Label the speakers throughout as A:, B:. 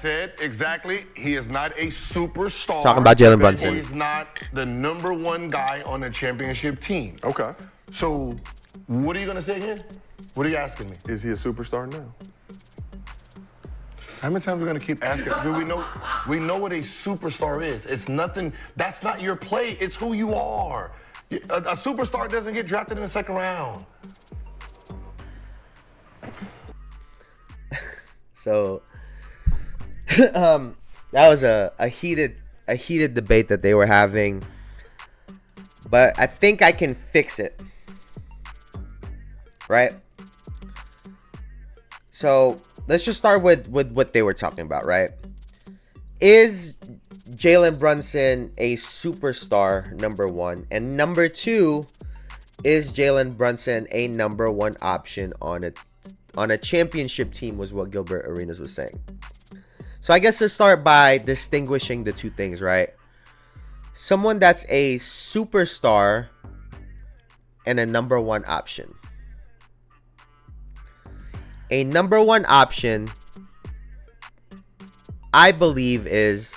A: Said exactly. He is not a superstar.
B: Talking about Jalen Brunson.
A: He's not the number one guy on a championship team.
C: Okay.
A: So, what are you gonna say again? What are you asking me?
C: Is he a superstar now?
A: How many times are we gonna keep asking? Do we know what a superstar is? It's nothing. That's not your play. It's who you are. A superstar doesn't get drafted in the second round.
B: So that was a heated debate that they were having, but I think I can fix it, right? So let's just start with what they were talking about, right? Is Jalen Brunson a superstar, number one? And number two, is Jalen Brunson a number one option on a championship team, was what Gilbert Arenas was saying. So I guess to start by distinguishing the two things, right? Someone that's a superstar and a number one option. A number one option, I believe, is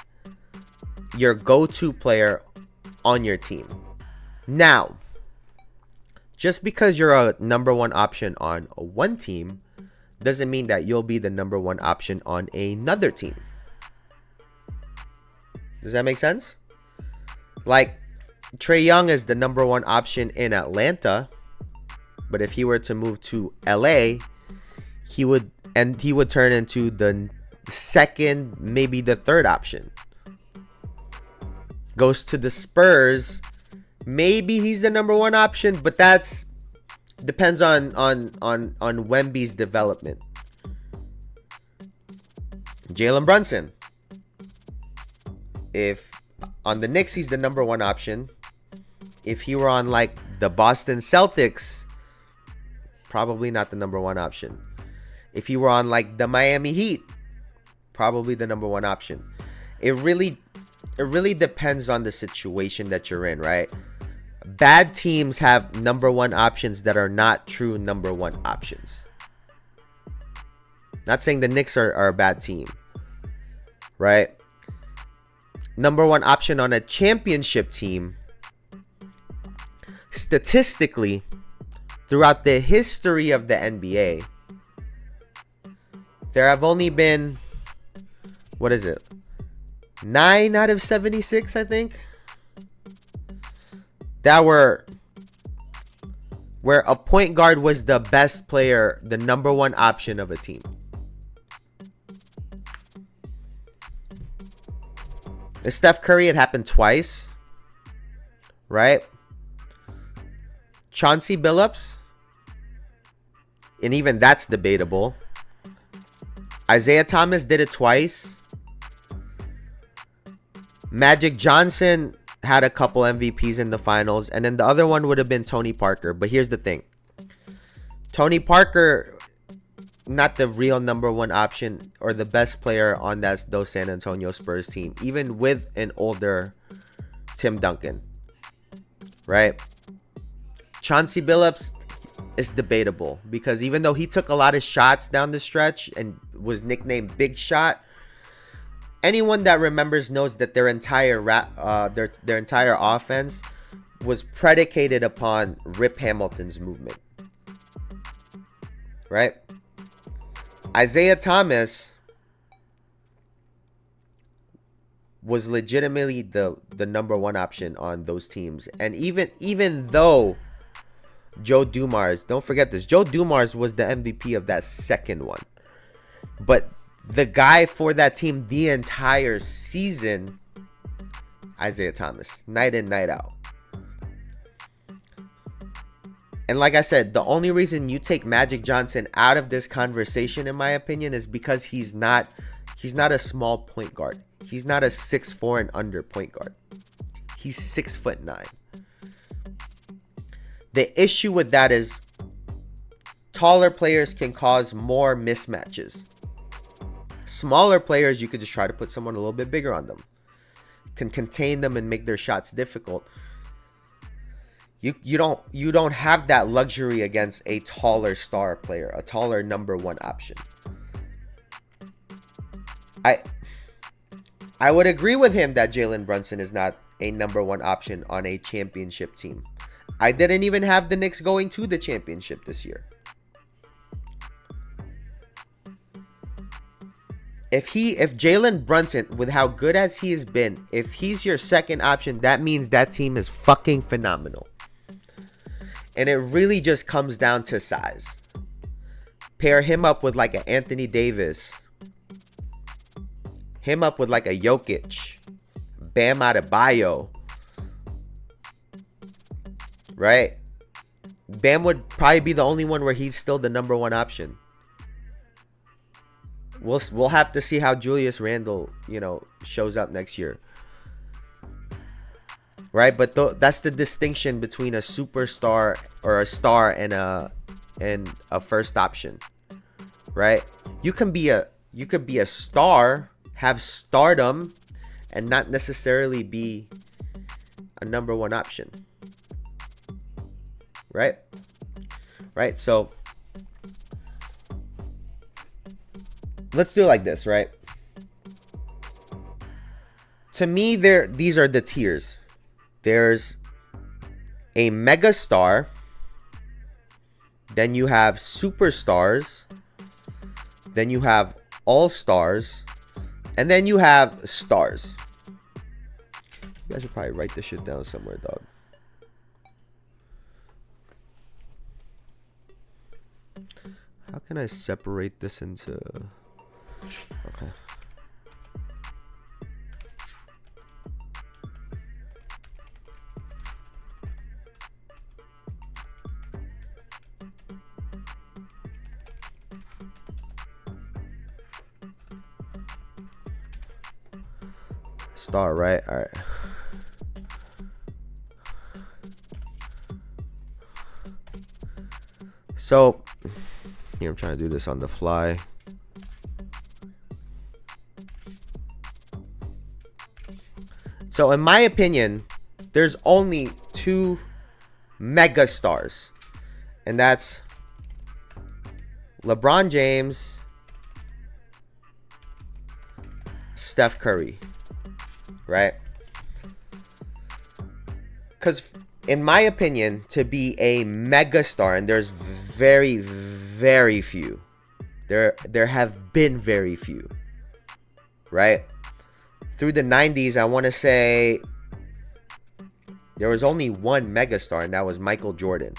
B: your go-to player on your team. Now, just because you're a number one option on one team doesn't mean that you'll be the number one option on another team. Does that make sense? Like, Trae Young is the number one option in Atlanta, but if he were to move to LA, he would turn into the second, maybe the third option. Goes to the Spurs, maybe he's the number one option, but that's depends on Wemby's development. Jalen Brunson, if on the Knicks he's the number one option, if he were on like the Boston Celtics, probably not the number one option. If he were on like the Miami Heat, probably the number one option. It really depends on the situation that you're in, right? Bad teams have number one options that are not true number one options. Not saying the Knicks are a bad team, right? Number one option on a championship team, statistically, throughout the history of the NBA, there have only been, 9 out of 76, I think, that were where a point guard was the best player, the number one option of a team. And Steph Curry, it happened twice, right? Chauncey Billups, and even that's debatable. Isaiah Thomas did it twice. Magic Johnson had a couple MVPs in the finals, and then the other one would have been Tony Parker. But here's the thing. Tony Parker, not the real number one option or the best player on those San Antonio Spurs team, even with an older Tim Duncan, right? Chauncey Billups is debatable because even though he took a lot of shots down the stretch and was nicknamed Big Shot, anyone that remembers knows that their entire entire offense was predicated upon Rip Hamilton's movement, right? Isaiah Thomas was legitimately the number one option on those teams, and even though Joe Dumars, don't forget this, Joe Dumars was the MVP of that second one, but the guy for that team the entire season, Isaiah Thomas, night in, night out. And like I said, the only reason you take Magic Johnson out of this conversation, in my opinion, is because he's not a small point guard. He's not a 6'4" and under point guard. He's 6'9". The issue with that is taller players can cause more mismatches. Smaller players, you could just try to put someone a little bit bigger on them. Can contain them and make their shots difficult. You don't have that luxury against a taller star player, a taller number one option. I I would agree with him that Jalen Brunson is not a number one option on a championship team. I didn't even have the Knicks going to the championship this year. If Jalen Brunson, with how good as he has been, if he's your second option, that means that team is fucking phenomenal. And it really just comes down to size. Pair him up with like an Anthony Davis. Him up with like a Jokic. Bam Adebayo. Right? Bam would probably be the only one where he's still the number one option. We'll have to see how Julius Randle, shows up next year. Right? But that's the distinction between a superstar or a star and a first option. Right? You could be a star, have stardom, and not necessarily be a number one option. Right? Right? So let's do it like this, right? To me, these are the tiers. There's a mega star. Then you have superstars. Then you have all-stars. And then you have stars. You guys should probably write this shit down somewhere, dog. How can I separate this into... Okay. Star, right? All right. So, here I'm trying to do this on the fly. So, in my opinion, there's only two mega stars, and that's LeBron James, Steph Curry, right? Because in my opinion, to be a mega star, and there's very, very few, there have been very few, right? Through the 90s, I want to say there was only one megastar, and that was Michael Jordan.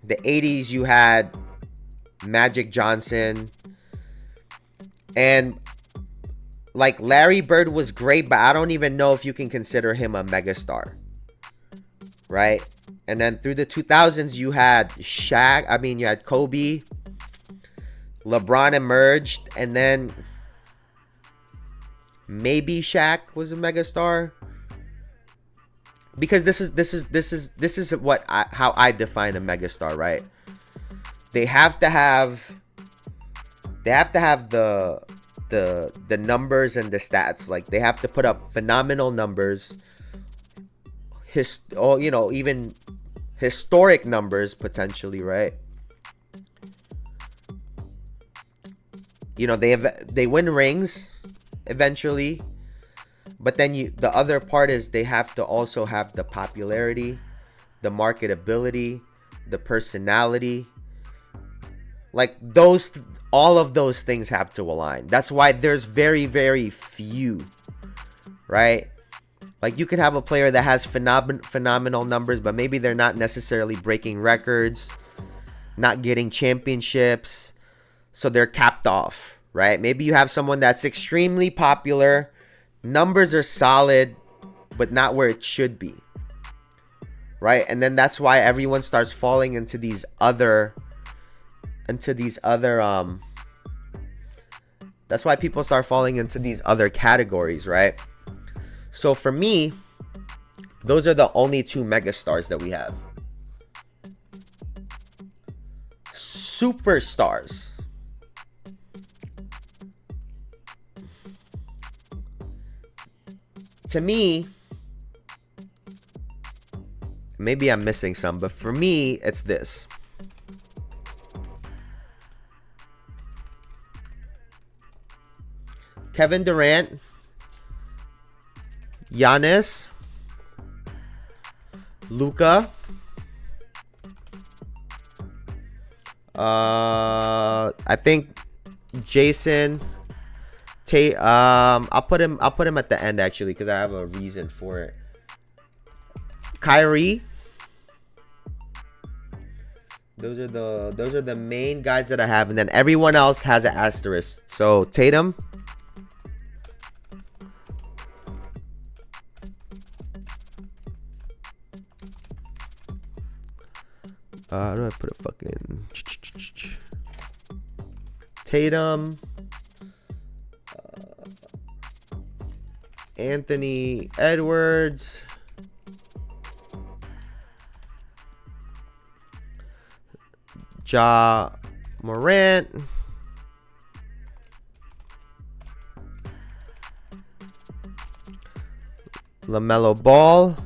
B: The 80s, you had Magic Johnson. And like Larry Bird was great, but I don't even know if you can consider him a megastar. Right? And then through the 2000s, you had you had Kobe. LeBron emerged, and then maybe Shaq was a megastar. Because this is how I define a megastar, right? They have to have the numbers and the stats. Like, they have to put up phenomenal numbers, even historic numbers potentially, right? They win rings eventually, but then the other part is they have to also have the popularity, the marketability, the personality. Like, all of those things have to align. That's why there's very, very few, right? Like, you can have a player that has phenomenal numbers, but maybe they're not necessarily breaking records, not getting championships, so they're capped off, right? Maybe you have someone that's extremely popular, numbers are solid, but not where it should be, right? And then that's why everyone starts falling into these other that's why people start falling into these other categories, right? So for me, those are the only two megastars that we have. Superstars. To me, maybe I'm missing some, but for me, it's this. Kevin Durant, Giannis, Luka, I think Jason, I'll put him at the end actually because I have a reason for it. Kyrie. Those are the main guys that I have, and then everyone else has an asterisk. So Tatum, how do I put it? Fucking Tatum, Anthony Edwards, Ja Morant, LaMelo Ball,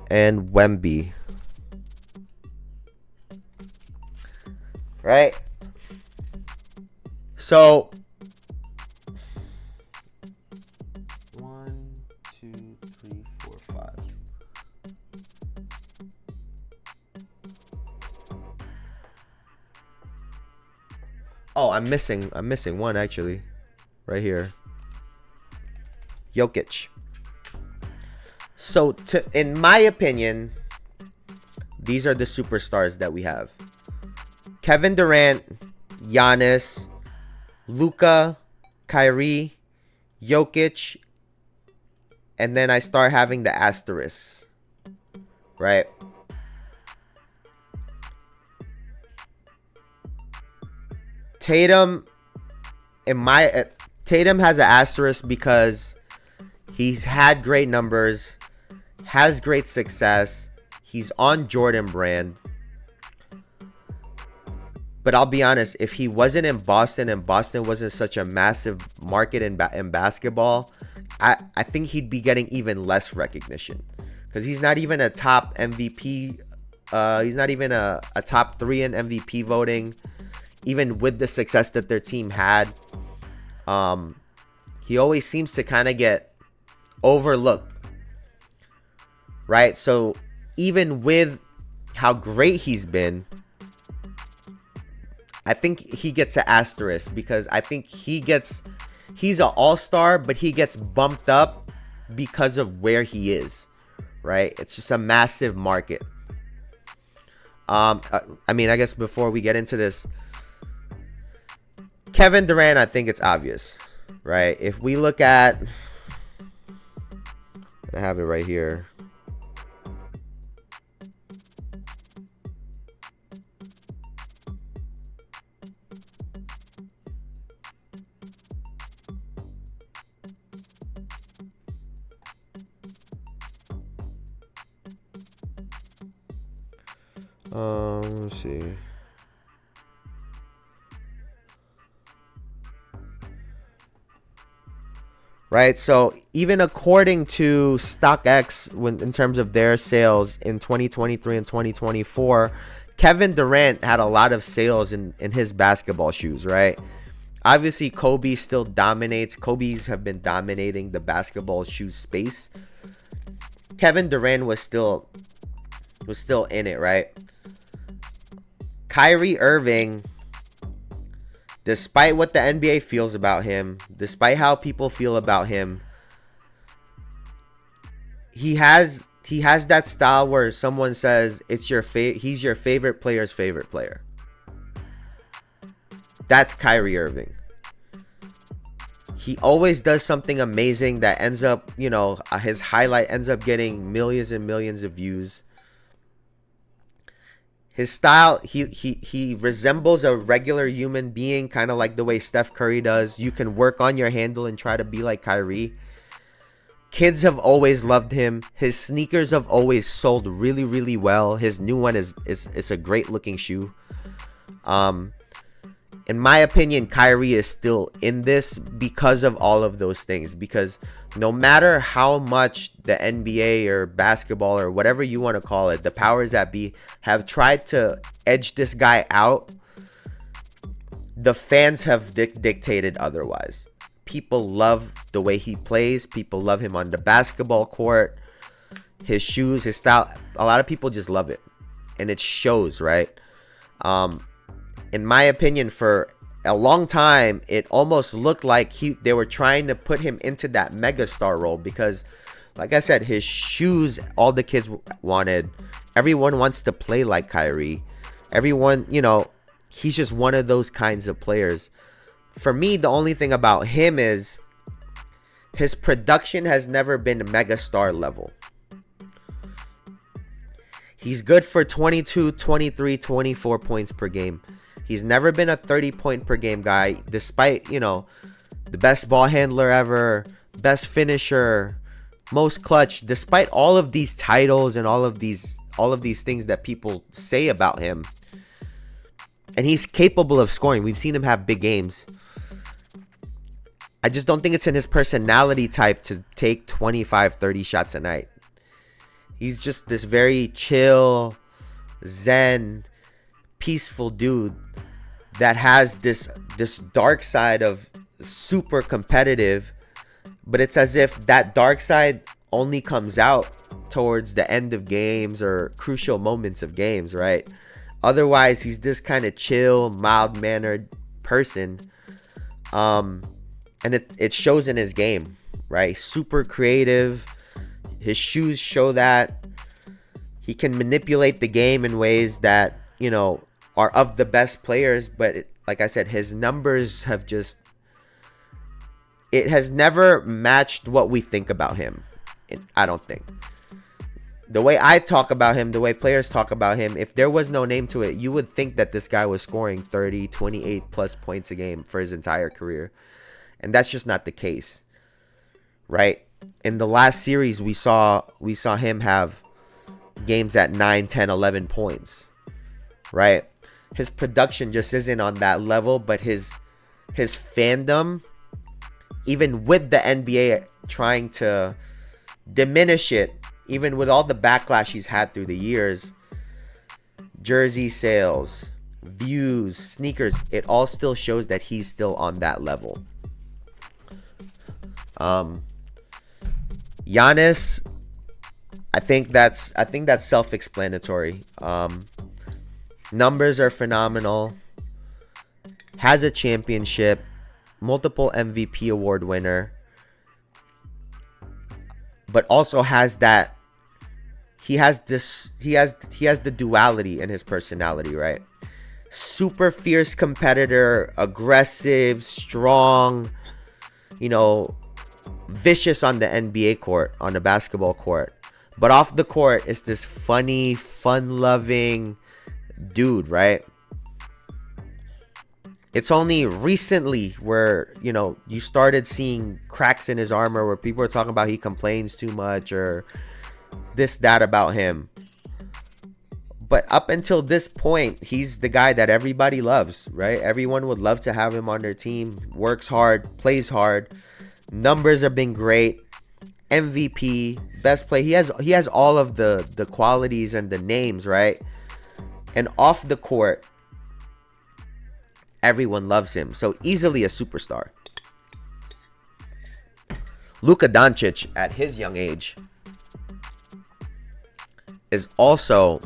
B: and Wemby. Right? So 1, 2, 3, 4, 5. Oh, I'm missing one actually. Right here. Jokic. So in my opinion, these are the superstars that we have. Kevin Durant, Giannis, Luka, Kyrie, Jokic, and then I start having the asterisks. Right? Tatum Tatum has an asterisk because he's had great numbers, has great success. He's on Jordan brand. But I'll be honest, if he wasn't in Boston and Boston wasn't such a massive market in basketball, I think he'd be getting even less recognition. Because he's not even a top MVP. He's not even a top 3 in MVP voting. Even with the success that their team had. He always seems to kind of get overlooked. Right? So even with how great he's been, I think he gets an asterisk because I think he's an all-star, but he gets bumped up because of where he is, right? It's just a massive market. I mean, I guess before we get into this, Kevin Durant, I think it's obvious, right? If we look at, I have it right here. Let's see. Right, so even according to StockX, in terms of their sales in 2023 and 2024, Kevin Durant had a lot of sales in his basketball shoes, right? Obviously, Kobe still dominates. Kobe's have been dominating the basketball shoe space. Kevin Durant was still in it, right? Kyrie Irving, despite what the NBA feels about him, despite how people feel about him, he has that style where someone says it's he's your favorite player's favorite player. That's Kyrie Irving. He always does something amazing that ends up, his highlight ends up getting millions and millions of views. His style, he resembles a regular human being, kind of like the way Steph Curry does. You can work on your handle and try to be like Kyrie. Kids have always loved him. His sneakers have always sold really, really well. His new one is a great looking shoe. In my opinion, Kyrie is still in this because of all of those things. Because no matter how much the NBA or basketball or whatever you want to call it, the powers that be have tried to edge this guy out, the fans have dictated otherwise. People love the way he plays. People love him on the basketball court. His shoes, his style. A lot of people just love it. And it shows, right? In my opinion, for a long time, it almost looked like they were trying to put him into that megastar role because, like I said, his shoes, all the kids wanted. Everyone wants to play like Kyrie. Everyone, he's just one of those kinds of players. For me, the only thing about him is his production has never been megastar level. He's good for 22, 23, 24 points per game. He's never been a 30-point per game guy, despite, the best ball handler ever, best finisher, most clutch, despite all of these titles and all of these things that people say about him. And he's capable of scoring. We've seen him have big games. I just don't think it's in his personality type to take 25, 30 shots a night. He's just this very chill, zen, peaceful dude that has this dark side of super competitive, but it's as if that dark side only comes out towards the end of games or crucial moments of games, right? Otherwise, he's this kind of chill, mild-mannered person. And it shows in his game, right? Super creative. His shoes show that. He can manipulate the game in ways that, are of the best players. But like I said, his numbers have it has never matched what we think about him. I don't think. The way I talk about him, the way players talk about him, if there was no name to it, you would think that this guy was scoring 30, 28 plus points a game for his entire career. And that's just not the case, right? In the last series, we saw him have games at 9, 10, 11 points, right? His production just isn't on that level, but his fandom, even with the NBA trying to diminish it, even with all the backlash he's had through the years, jersey sales, views, sneakers, it all still shows that he's still on that level. Giannis, I think that's self-explanatory. Numbers are phenomenal. Has a championship, multiple MVP award winner, but also has that. He has the duality in his personality, right? Super fierce competitor, aggressive, strong, vicious on the NBA court, on the basketball court. But off the court, it's this funny, fun-loving dude, right? It's only recently where, you started seeing cracks in his armor where people are talking about he complains too much or this, that about him. But up until this point, he's the guy that everybody loves, right? Everyone would love to have him on their team. Works hard, plays hard. Numbers have been great. MVP, best play. He has all of the qualities and the names, right? And off the court, everyone loves him. So easily a superstar. Luka Doncic, at his young age, is also,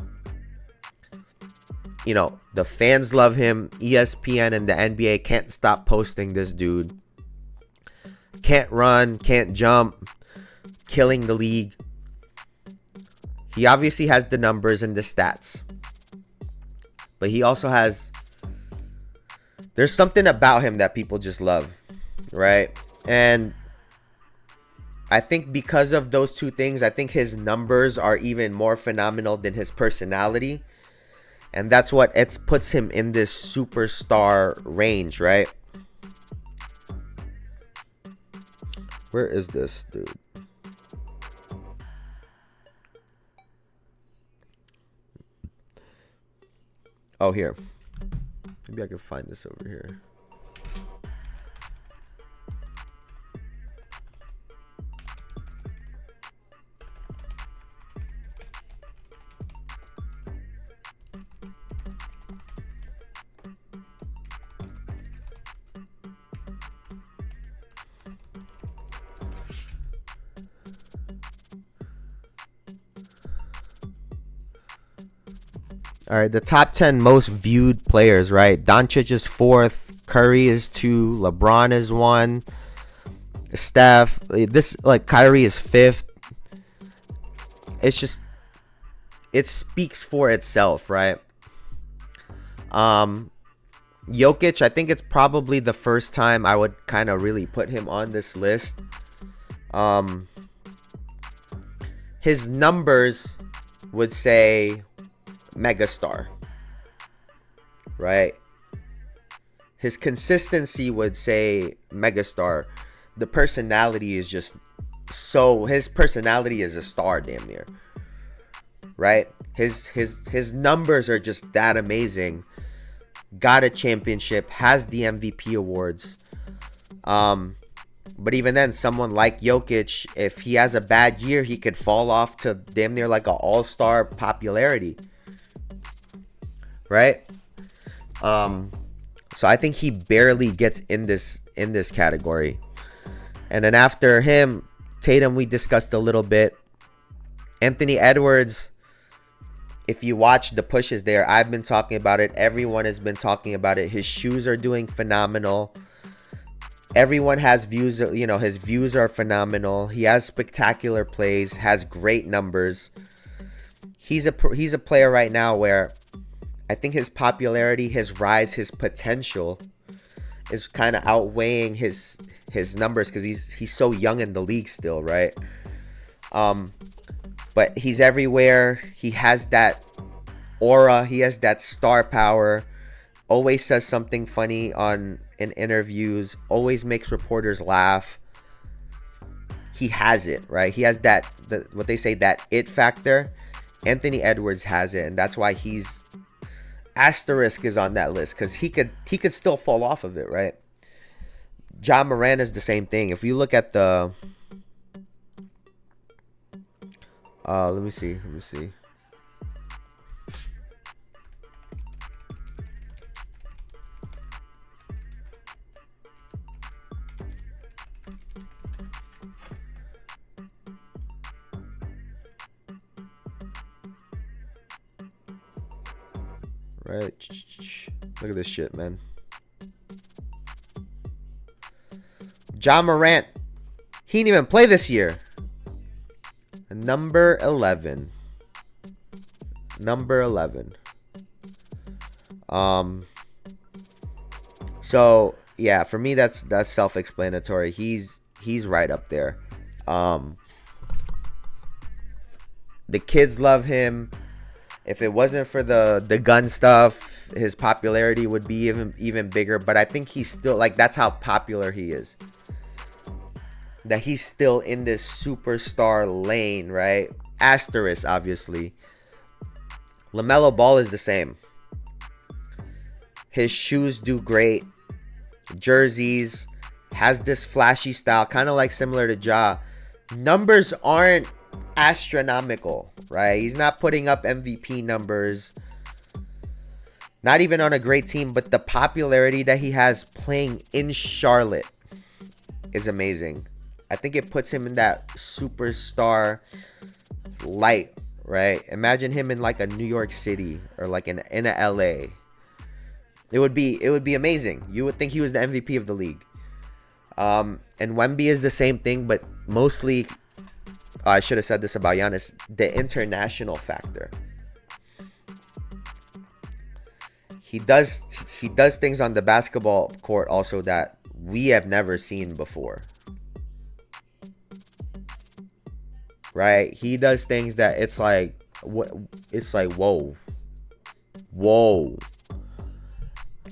B: the fans love him. ESPN and the NBA can't stop posting this dude. Can't run, can't jump, killing the league. He obviously has the numbers and the stats. But he also has, there's something about him that people just love, right? And I think because of those two things, I think his numbers are even more phenomenal than his personality. And that's what puts him in this superstar range, right? Where is this dude? Oh, here. Maybe I can find this over here. All right, the top 10 most viewed players, right? Doncic is 4th, Curry is 2, LeBron is 1, Steph, this like Kyrie is 5th. It's just it speaks for itself, right? Jokic, I think it's probably the first time I would kind of really put him on this list. His numbers would say megastar, right? His consistency would say megastar. The personality is just so, his personality is a star damn near, right? His numbers are just that amazing. Got a championship, has the MVP awards. But even then, someone like Jokic, if he has a bad year, he could fall off to damn near like an all-star popularity, right? So I think he barely gets in this category. And then after him, Tatum, we discussed a little bit. Anthony Edwards, if you watch the pushes there, I've been talking about it. Everyone has been talking about it. His shoes are doing phenomenal. Everyone has views, his views are phenomenal. He has spectacular plays, has great numbers. He's a player right now where I think his popularity, his rise, his potential is kind of outweighing his numbers because he's so young in the league still, right? But he's everywhere. He has that aura. He has that star power. Always says something funny in interviews. Always makes reporters laugh. He has it, right? He has what they say, that it factor. Anthony Edwards has it, and that's why he's asterisk is on that list, because he could still fall off of it, right? John Moran is the same thing. If you look at the let me see. Right. Look at this shit, man. John Morant, he didn't even play this year. Number 11. So yeah, for me that's self-explanatory. He's right up there. The kids love him. If it wasn't for the gun stuff, his popularity would be even bigger. But I think he's still, like, that's how popular he is. That he's still in this superstar lane, right? Asterisk, obviously. LaMelo Ball is the same. His shoes do great. Jerseys. Has this flashy style, kind of like similar to Ja. Numbers aren't astronomical, right? He's not putting up MVP numbers. Not even on a great team, but the popularity that he has playing in Charlotte is amazing. I think it puts him in that superstar light, right? Imagine him in like a New York City or like in a LA. It would be amazing. You would think he was the MVP of the league. And Wemby is the same thing, but mostly, I should have said this about Giannis, the international factor. He does things on the basketball court also that we have never seen before. Right? He does things that it's like whoa.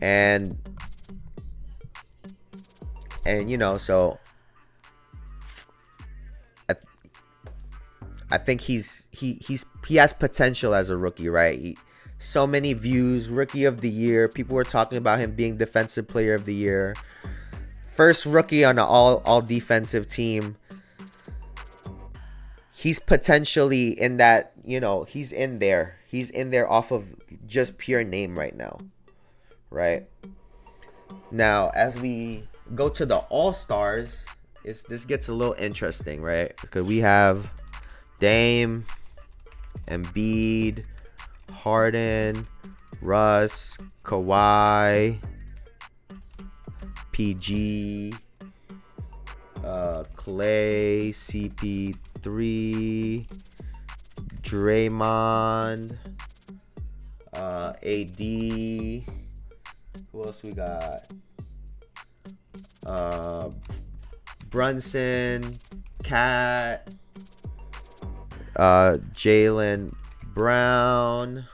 B: And so I think he has potential as a rookie, right? So many views, rookie of the year. People were talking about him being defensive player of the year. First rookie on an all defensive team. He's potentially in that, he's in there. He's in there off of just pure name right now. Right? Now, as we go to the All-Stars, this gets a little interesting, right? Because we have Dame, Embiid, Harden, Russ, Kawhi, PG, Clay, CP3, Draymond, AD. Who else we got? Brunson, Cat, Jalen Brown,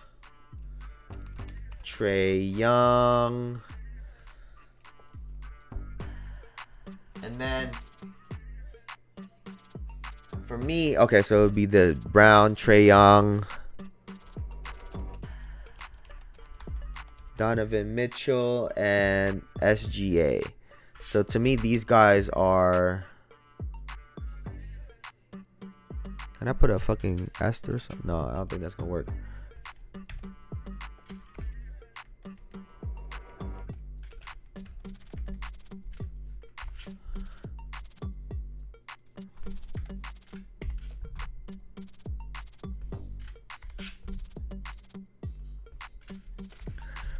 B: Trae Young, and then for me, okay, so it would be the Brown, Trae Young, Donovan Mitchell, and SGA. So to me, these guys are... Can I put a fucking asterisk? No, I don't think that's gonna work.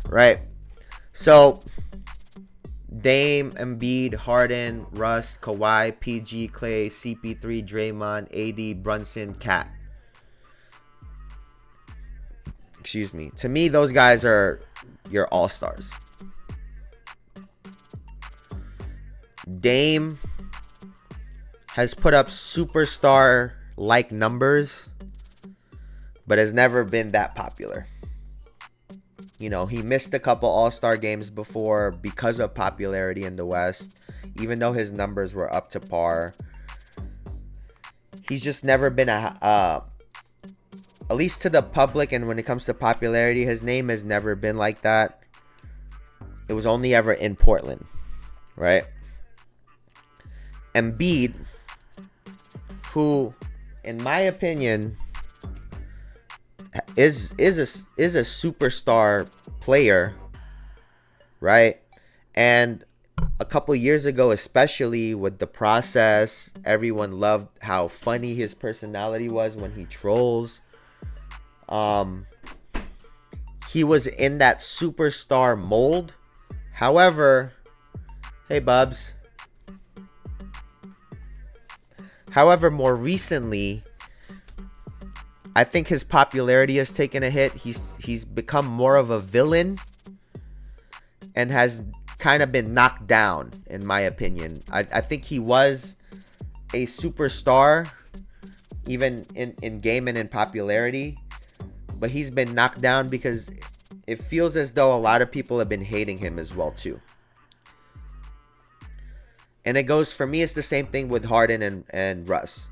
B: Right. So Dame, Embiid, Harden, Russ, Kawhi, PG, Clay, CP3, Draymond, AD, Brunson, Cat. Excuse me. To me, those guys are your all-stars. Dame has put up superstar-like numbers, but has never been that popular. You know, he missed a couple all-star games before because of popularity in the West, even though his numbers were up to par. He's just never been at least to the public, and when it comes to popularity, his name has never been like that. It was only ever in Portland, right? Embiid, who, in my opinion, is a superstar player, right? And a couple years ago, especially with the process, everyone loved how funny his personality was when he trolls. He was in that superstar mold. However, hey Bubs. However, more recently, I think his popularity has taken a hit. He's become more of a villain and has kind of been knocked down, in my opinion. I think he was a superstar, even in game and in popularity, but he's been knocked down because it feels as though a lot of people have been hating him as well too. And it goes, for me, it's the same thing with Harden and Russ.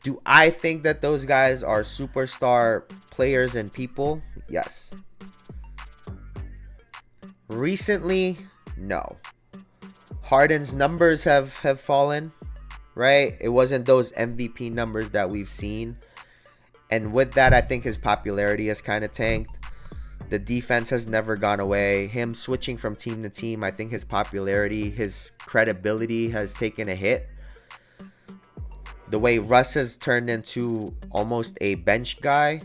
B: Do I think that those guys are superstar players and people? Yes. Recently, no. Harden's numbers have fallen, right? It wasn't those MVP numbers that we've seen. And with that, I think his popularity has kind of tanked. The defense has never gone away. Him switching from team to team, I think his popularity, his credibility has taken a hit. The way Russ has turned into almost a bench guy,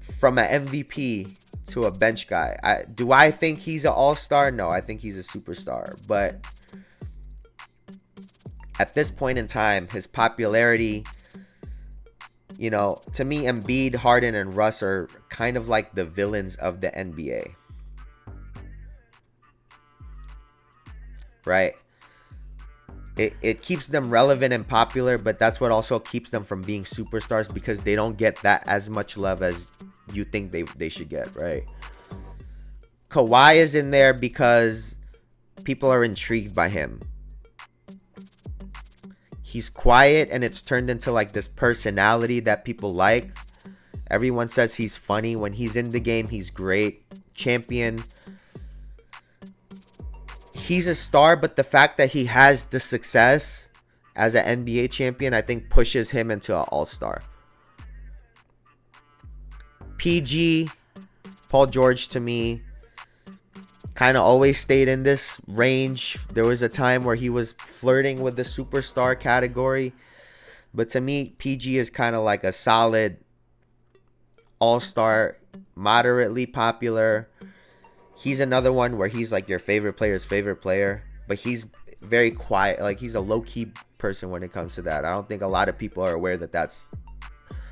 B: from an MVP to a bench guy. Do I think he's an all-star? No, I think he's a superstar. But at this point in time, his popularity, you know, to me, Embiid, Harden, and Russ are kind of like the villains of the NBA. Right? It keeps them relevant and popular, but that's what also keeps them from being superstars, because they don't get that as much love as you think they should get, right? Kawhi is in there because people are intrigued by him. He's quiet, and it's turned into like this personality that people like. Everyone says he's funny. When he's in the game, he's great. Champion. He's a star, but the fact that he has the success as an NBA champion, I think pushes him into an all-star. PG, Paul George, to me, kind of always stayed in this range. There was a time where he was flirting with the superstar category. But to me, PG is kind of like a solid all-star, moderately popular. He's another one where he's like your favorite player's favorite player, but he's very quiet. Like, he's a low-key person when it comes to that. I don't think a lot of people are aware that that's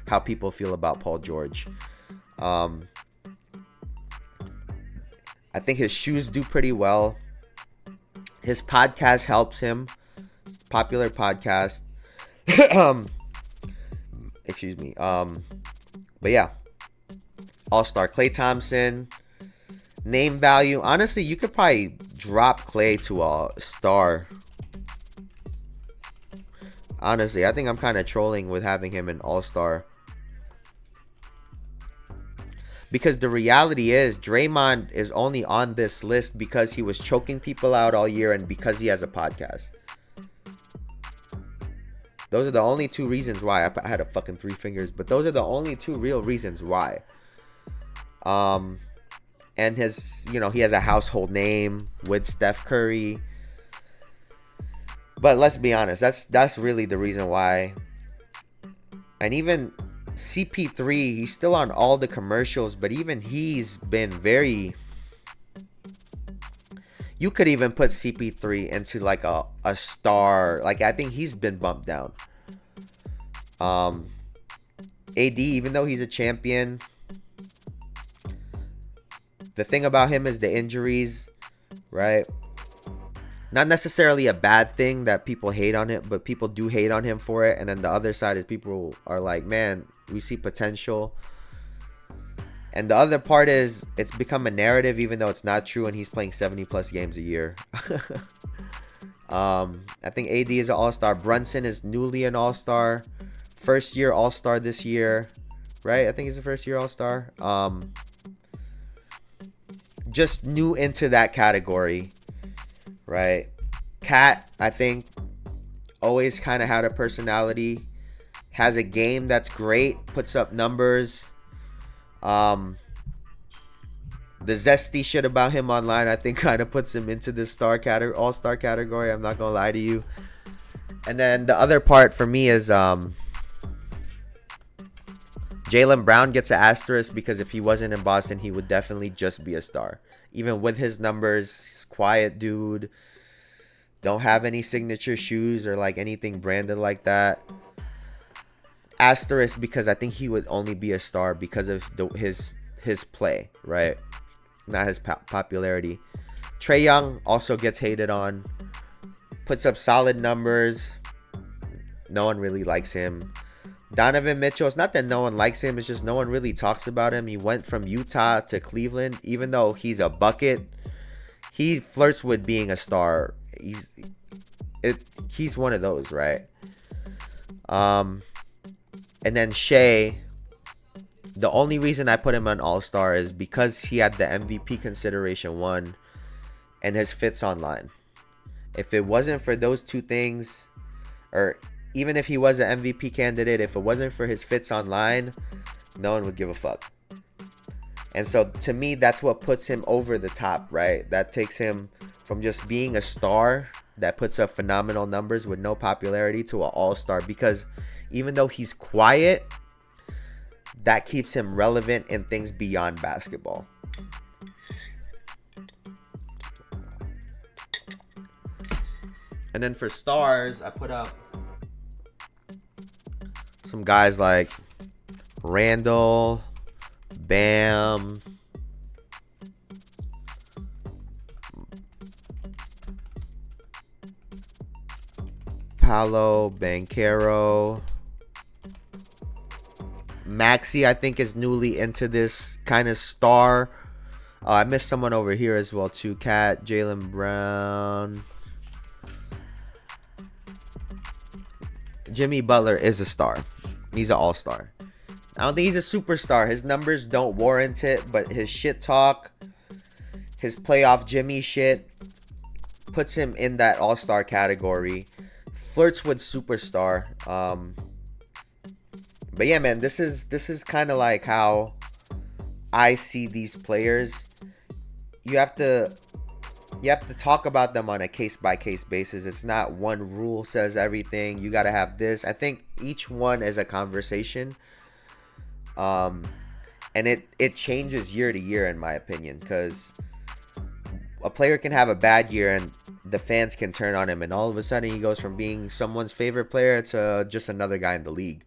B: how people feel about Paul George. I think his shoes do pretty well. His podcast helps him. Popular podcast. Excuse me. But yeah. All-star. Klay Thompson. Name value. Honestly, you could probably drop Klay to a star. Honestly, I think I'm kind of trolling with having him an all-star. Because the reality is, Draymond is only on this list because he was choking people out all year and because he has a podcast. Those are the only two reasons why. I had a fucking 3 fingers, but those are the only two real reasons why. And his, he has a household name with Steph Curry. But let's be honest, that's really the reason why. And even CP3, he's still on all the commercials, but even he's been very... You could even put CP3 into like a star. Like, I think he's been bumped down. AD, even though he's a champion, the thing about him is the injuries, right? Not necessarily a bad thing that people hate on it, but people do hate on him for it. And then the other side is people are like, man, we see potential. And the other part is it's become a narrative, even though it's not true, and he's playing 70 plus games a year. I think AD is an all-star. Brunson is newly an all-star. First year all-star this year, right? I think he's the first year all-star. Just new into that category, right? Cat, I think, always kind of had a personality. Has a game that's great. Puts up numbers. The zesty shit about him online, I think, kind of puts him into this all-star category. I'm not gonna lie to you. And then the other part for me is Jaylen Brown gets an asterisk because if he wasn't in Boston, he would definitely just be a star. Even with his numbers, he's a quiet dude. Don't have any signature shoes or like anything branded like that. Asterisk because I think he would only be a star because of his play, right? Not his popularity. Trae Young also gets hated on. Puts up solid numbers. No one really likes him. Donovan Mitchell, it's not that no one likes him, it's just no one really talks about him. He went from Utah to Cleveland. Even though he's a bucket, he flirts with being a star. He's one of those, right? And then Shea, the only reason I put him on All-Star is because he had the MVP consideration one and his fits online. If it wasn't for those two things, or even if he was an MVP candidate, if it wasn't for his fits online, no one would give a fuck. And so to me, that's what puts him over the top, right? That takes him from just being a star that puts up phenomenal numbers with no popularity to an all-star, because even though he's quiet, that keeps him relevant in things beyond basketball. And then for stars, I put up some guys like Randall, Bam, Paolo Banchero. Maxi, I think, is newly into this kind of star. I missed someone over here as well too. Cat, Jaylen Brown. Jimmy Butler is a star. He's an all-star. I don't think he's a superstar. His numbers don't warrant it, but his shit talk, his playoff Jimmy shit, puts him in that all-star category. Flirts with superstar. But yeah, man, this is kind of like how I see these players. You have to talk about them on a case-by-case basis. It's not one rule says everything. You got to have this. I think each one is a conversation. And it changes year to year, in my opinion, because a player can have a bad year and the fans can turn on him, and all of a sudden he goes from being someone's favorite player to just another guy in the league.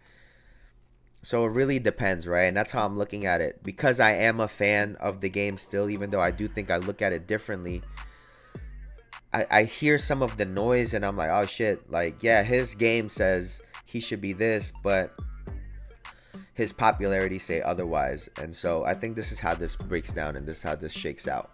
B: So it really depends, right? And that's how I'm looking at it. Because I am a fan of the game still, even though I do think I look at it differently. I hear some of the noise and I'm like, oh shit, like, yeah, his game says he should be this, but his popularity say otherwise. And so I think this is how this breaks down and this is how this shakes out.